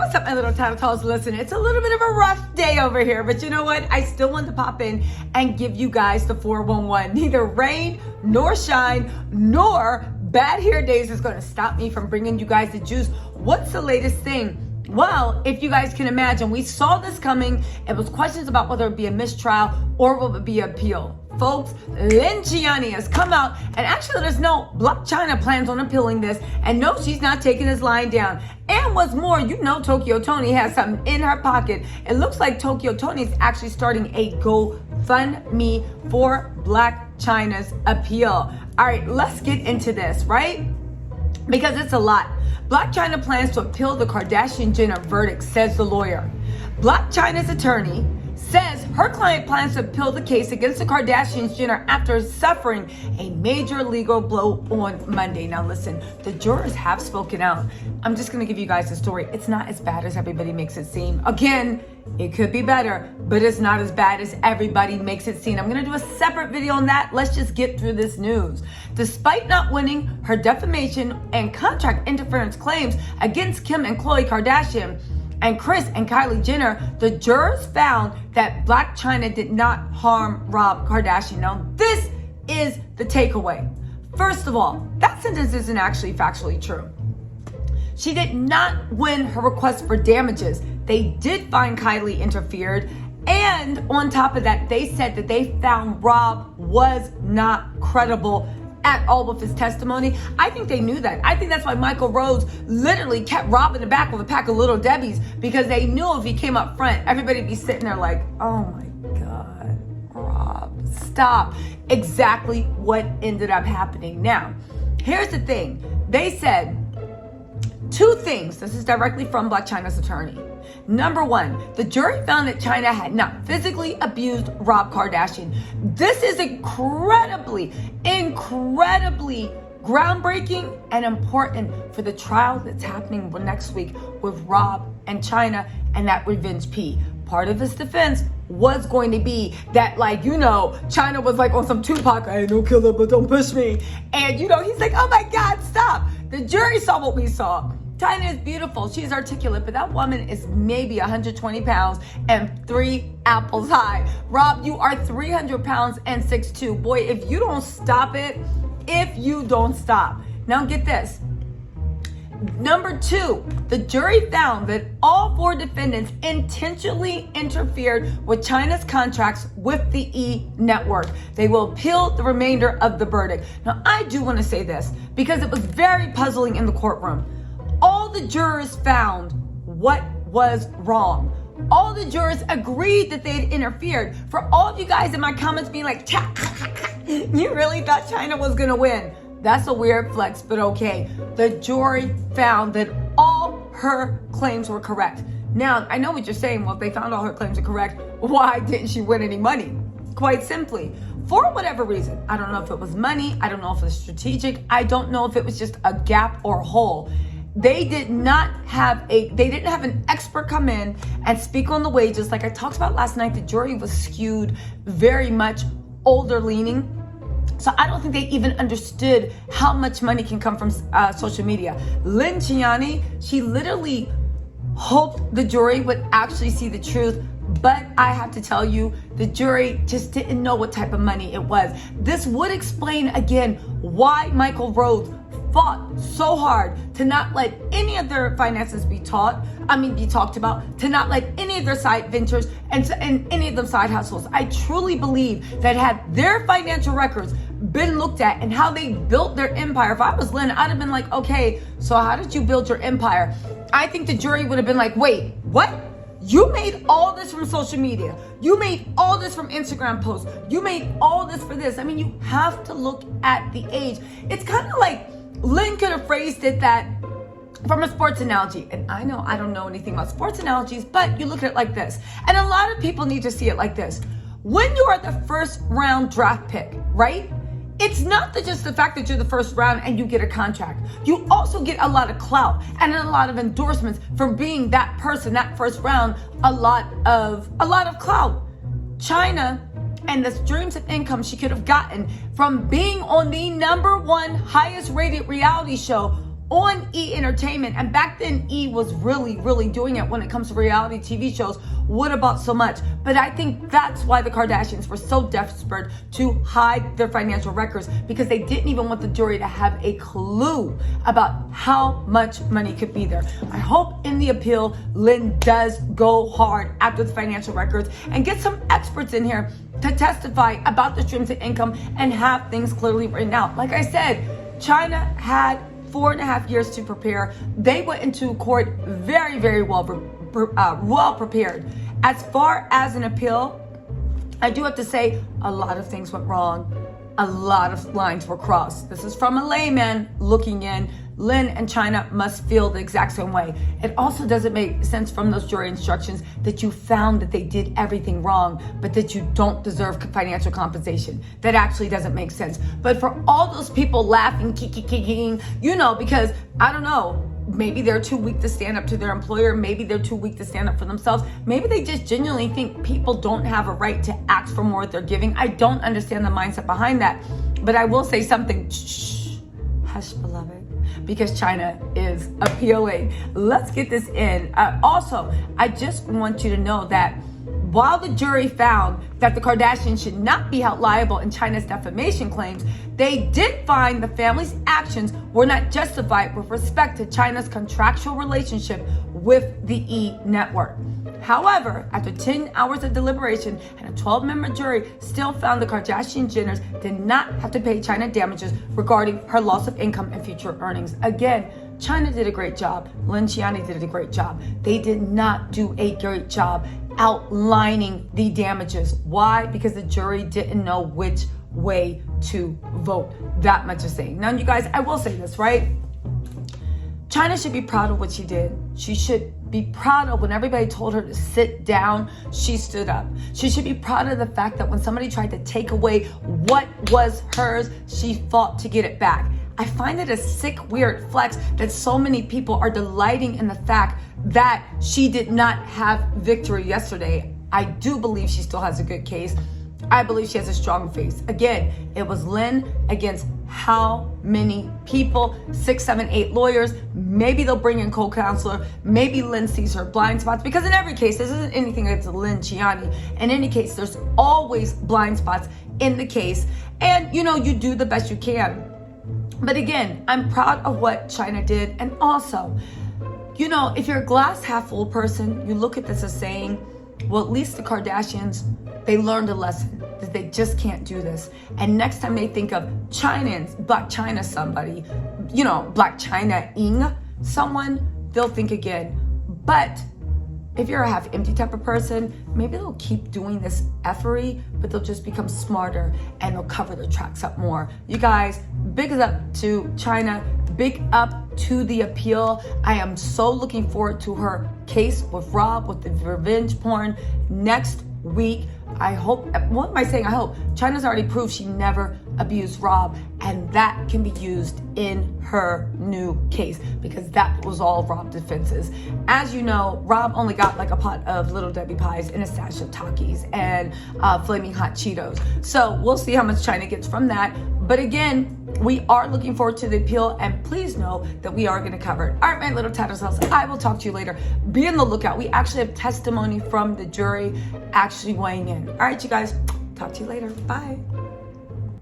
What's up, my little tattletales? Listen, it's a little bit of a rough day over here, but you know what? I still want to pop in and give you guys the 411. Neither rain nor shine nor bad hair days is going to stop me from bringing you guys the juice. What's the latest thing? Well, if you guys can imagine, we saw this coming. It was questions about whether it be a mistrial or will it be an appeal. Folks, Chyna has come out and actually let us know Blac Chyna plans on appealing this, and no, she's not taking his line down. And what's more, you know Tokyo Toni has something in her pocket. It looks like Tokyo Toni is actually starting a GoFundMe for Blac Chyna's appeal. All right, let's get into this, right? Because it's a lot. Blac Chyna plans to appeal the Kardashian-Jenner verdict, says the lawyer. Blac Chyna's attorney says her client plans to appeal the case against the Kardashians-Jenner after suffering a major legal blow on Monday. Now listen, the jurors have spoken out. I'm just going to give you guys the story. It's not as bad as everybody makes it seem. Again, it could be better, but it's not as bad as everybody makes it seem. I'm going to do a separate video on that. Let's just get through this news. Despite not winning her defamation and contract interference claims against Kim and Khloe Kardashian and Kris and Kylie Jenner, the jurors found that Blac Chyna did not harm Rob Kardashian. Now, this is the takeaway. First of all, that sentence isn't actually factually true. She did not win her request for damages. They did find Kylie interfered. And on top of that, they said that they found Rob was not credible at all with his testimony. I think they knew that. I think that's why Michael Rhodes literally kept Rob in the back with a pack of little Debbies, because they knew if he came up front, everybody'd be sitting there like, oh my God, Rob, stop. Exactly what ended up happening. Now, here's the thing. They said two things. This is directly from Blac Chyna's attorney. Number one, the jury found that Chyna had not physically abused Rob Kardashian. This is incredibly groundbreaking and important for the trial that's happening next week with Rob and Chyna and that revenge P. Part of his defense was going to be that, like, you know, Chyna was like on some Tupac, I ain't no killer, but don't push me. And, you know, he's like, oh my God, stop. The jury saw what we saw. Chyna is beautiful. She's articulate, but that woman is maybe 120 pounds and 3 apples high. Rob, you are 300 pounds and 6'2". Boy, if you don't stop it, Now get this. Number two, the jury found that all 4 defendants intentionally interfered with Chyna's contracts with the E! Network. They will appeal the remainder of the verdict. Now, I do want to say this because it was very puzzling in the courtroom. All the jurors found what was wrong. All the jurors agreed that they'd interfered. For all of you guys in my comments being like, you really thought Chyna was going to win. That's a weird flex, but okay. The jury found that all her claims were correct. Now, I know what you're saying. Well, if they found all her claims are correct, why didn't she win any money? Quite simply, for whatever reason. I don't know if it was money. I don't know if it was strategic. I don't know if it was just a gap or a hole. They didn't have an expert come in and speak on the wages. Like I talked about last night, the jury was skewed very much older leaning. So I don't think they even understood how much money can come from social media. Chyna, she literally hoped the jury would actually see the truth. But I have to tell you, the jury just didn't know what type of money it was. This would explain again why Michael Rhodes fought so hard to not let any of their finances be talked about, to not let any of their side ventures and any of them side hustles. I truly believe that had their financial records been looked at and how they built their empire, if I was Lynn, I'd have been like, okay, so how did you build your empire? I think the jury would have been like, wait, what? You made all this from social media. You made all this from Instagram posts. You made all this for this. I mean, you have to look at the age. It's kind of like Lynn could have phrased it that from a sports analogy. And I know I don't know anything about sports analogies, but you look at it like this. And a lot of people need to see it like this. When you are the first round draft pick, right? It's not just the fact that you're the first round and you get a contract. You also get a lot of clout and a lot of endorsements from being that person, that first round, a lot of clout. Chyna and the streams of income she could have gotten from being on the #1 highest rated reality show on E! Entertainment. And back then, E! was really, really doing it when it comes to reality TV shows. What about so much? But I think that's why the Kardashians were so desperate to hide their financial records, because they didn't even want the jury to have a clue about how much money could be there. I hope in the appeal, Lynn does go hard after the financial records and get some experts in here to testify about the streams of income and have things clearly written out. Like I said, Chyna had 4.5 years to prepare. They went into court very, very well prepared. As far as an appeal, I do have to say a lot of things went wrong. A lot of lines were crossed. This is from a layman looking in. Lynn and Chyna must feel the exact same way. It also doesn't make sense from those jury instructions that you found that they did everything wrong, but that you don't deserve financial compensation. That actually doesn't make sense. But for all those people laughing, you know, because I don't know, maybe they're too weak to stand up to their employer. Maybe they're too weak to stand up for themselves. Maybe they just genuinely think people don't have a right to ask for more what they're giving. I don't understand the mindset behind that. But I will say something. Shh, hush, beloved. Because Chyna is appealing. Let's get this in. Also, I just want you to know that while the jury found that the Kardashians should not be held liable in Chyna's defamation claims, they did find the family's actions were not justified with respect to Chyna's contractual relationship with the E! Network. However, after 10 hours of deliberation and a 12-member jury still found the Kardashian-Jenners did not have to pay Chyna damages regarding her loss of income and future earnings. Again, Chyna did a great job. Blac Chyna did a great job. They did not do a great job outlining the damages. Why? Because the jury didn't know which way to vote. That much is saying. Now, you guys, I will say this, right? Chyna should be proud of what she did. She should be proud of when everybody told her to sit down, she stood up. She should be proud of the fact that when somebody tried to take away what was hers, she fought to get it back. I find it a sick, weird flex that so many people are delighting in the fact that she did not have victory yesterday. I do believe she still has a good case. I believe she has a strong face. Again, it was Lynn against how many people? 6, 7, 8 lawyers. Maybe they'll bring in co-counselor. Maybe Lynn sees her blind spots, because in every case, this isn't anything against Blac Chyna. In any case, there's always blind spots in the case. And, you know, you do the best you can. But again, I'm proud of what Chyna did. And also, you know, if you're a glass half full person, you look at this as saying, well, at least the Kardashians, they learned a lesson that they just can't do this. And next time they think of Blac Chyna somebody, you know, Blac Chyna-ing someone, they'll think again. But if you're a half empty type of person, maybe they'll keep doing this effery, but they'll just become smarter and they'll cover their tracks up more. You guys, big up to Chyna, big up to the appeal. I am so looking forward to her case with Rob, with the revenge porn next week. I hope, what am I saying? I hope Chyna's already proved she never abused Rob, and that can be used in her new case, because that was all Rob's defenses. As you know, Rob only got like a pot of Little Debbie pies and a stash of Takis and flaming hot Cheetos. So we'll see how much Chyna gets from that. But again, we are looking forward to the appeal, and please know that we are going to cover it. All right, my little tattlesales, I will talk to you later. Be on the lookout. We actually have testimony from the jury actually weighing in. All right, you guys, talk to you later. Bye.